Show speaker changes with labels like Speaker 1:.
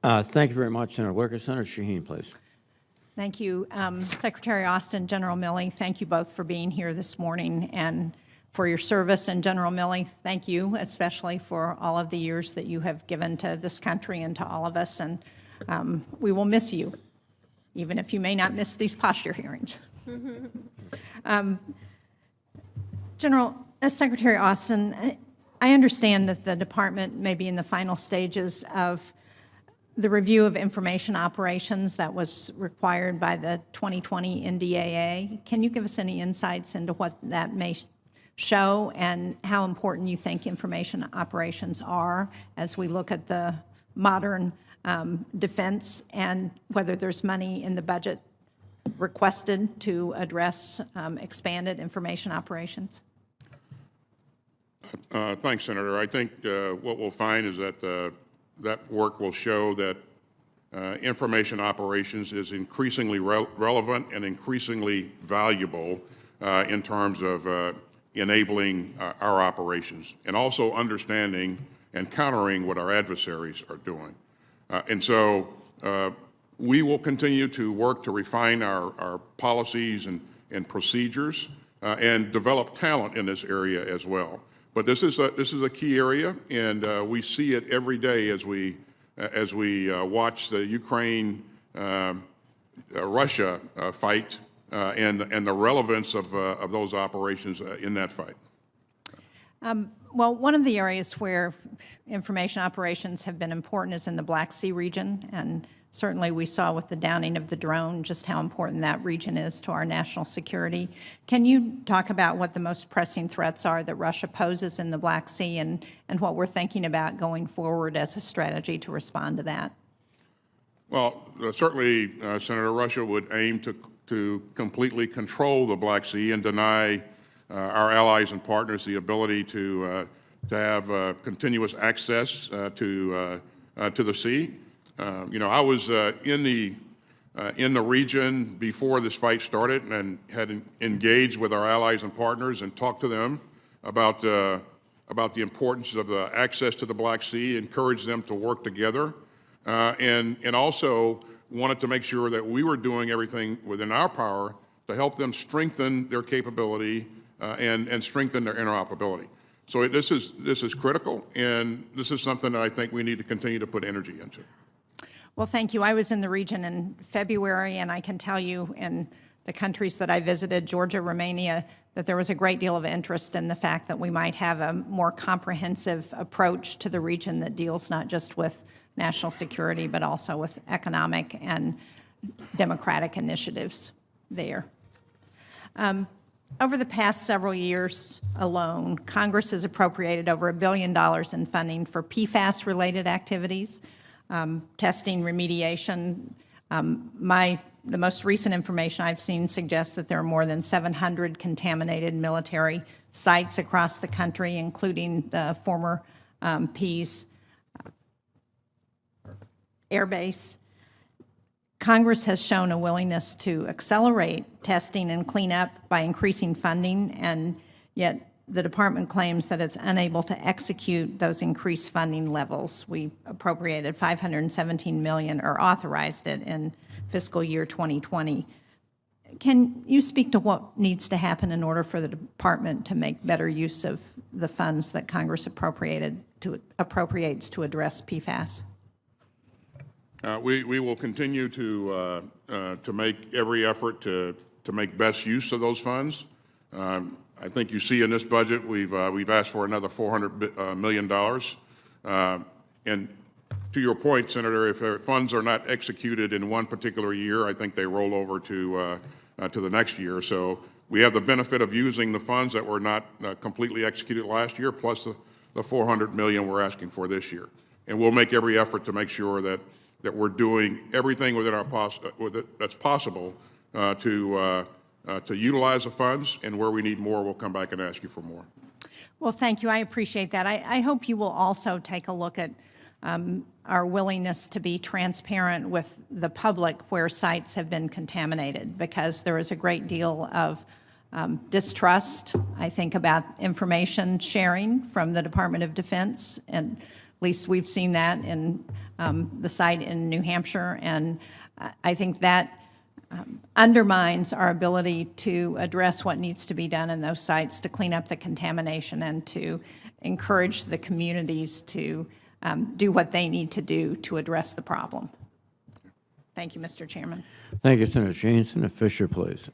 Speaker 1: Thank you very much, Senator Wicker. Senator Shaheen, please.
Speaker 2: Thank you. Secretary Austin, General Milley, thank you both for being here this morning and for your service. And General Milley, thank you especially for all of the years that you have given to this country and to all of us. And we will miss you, even if you may not miss these posture hearings. Secretary Austin, I understand that the department may be in the final stages of the review of information operations that was required by the 2020 NDAA. Can you give us any insights into what that may show and how important you think information operations are as we look at the modern defense, and whether there's money in the budget requested to address expanded information operations?
Speaker 3: Thanks, Senator. I think what we'll find is that that work will show that information operations is increasingly relevant and increasingly valuable in terms of enabling our operations, and also understanding and countering what our adversaries are doing. And so we will continue to work to refine our policies and procedures and develop talent in this area as well. But this is a key area, and we see it every day as we watch the Ukraine-Russia fight and the relevance of those operations in that fight.
Speaker 2: Well, one of the areas where information operations have been important is in the Black Sea region, and certainly we saw with the downing of the drone just how important that region is to our national security. Can you talk about what the most pressing threats are that Russia poses in the Black Sea, and what we're thinking about going forward as a strategy to respond to that?
Speaker 3: Well, certainly, Senator, Russia would aim to completely control the Black Sea and deny our allies and partners the ability to have continuous access to the sea. You know, I was in the region before this fight started and had engaged with our allies and partners and talked to them about the importance of the access to the Black Sea, encouraged them to work together, and also wanted to make sure that we were doing everything within our power to help them strengthen their capability and strengthen their interoperability. So this is critical, and this is something that I think we need to continue to put energy into.
Speaker 2: Well, thank you. I was in the region in February, and I can tell you in the countries that I visited, Georgia, Romania, that there was a great deal of interest in the fact that we might have a more comprehensive approach to the region that deals not just with national security, but also with economic and democratic initiatives there. Over the past several years alone, Congress has appropriated over $1 billion in funding for PFAS-related activities, testing, remediation. The most recent information I've seen suggests that there are more than 700 contaminated military sites across the country, including the former Pease Air Base. Congress has shown a willingness to accelerate testing and cleanup by increasing funding, and yet the department claims that it's unable to execute those increased funding levels. We appropriated $517 million, or authorized it, in fiscal year 2020. Can you speak to what needs to happen in order for the department to make better use of the funds that Congress appropriates to address PFAS?
Speaker 3: We will continue to make every effort to make best use of those funds. I think you see in this budget we've asked for another $400 million. And to your point, Senator, if funds are not executed in one particular year, I think they roll over to the next year. So we have the benefit of using the funds that were not completely executed last year, plus the $400 million we're asking for this year. And we'll make every effort to make sure that we're doing everything within our that's possible to utilize the funds, and where we need more, we'll come back and ask you for more.
Speaker 2: Well, thank you. I appreciate that. I hope you will also take a look at our willingness to be transparent with the public where sites have been contaminated, because there is a great deal of distrust, I think, about information sharing from the Department of Defense, and at least we've seen that in the site in New Hampshire, and I think that undermines our ability to address what needs to be done in those sites to clean up the contamination and to encourage the communities to do what they need to do to address the problem. Thank you, Mr. Chairman.
Speaker 1: Thank you, Senator Shaheen. Senator Fisher, please.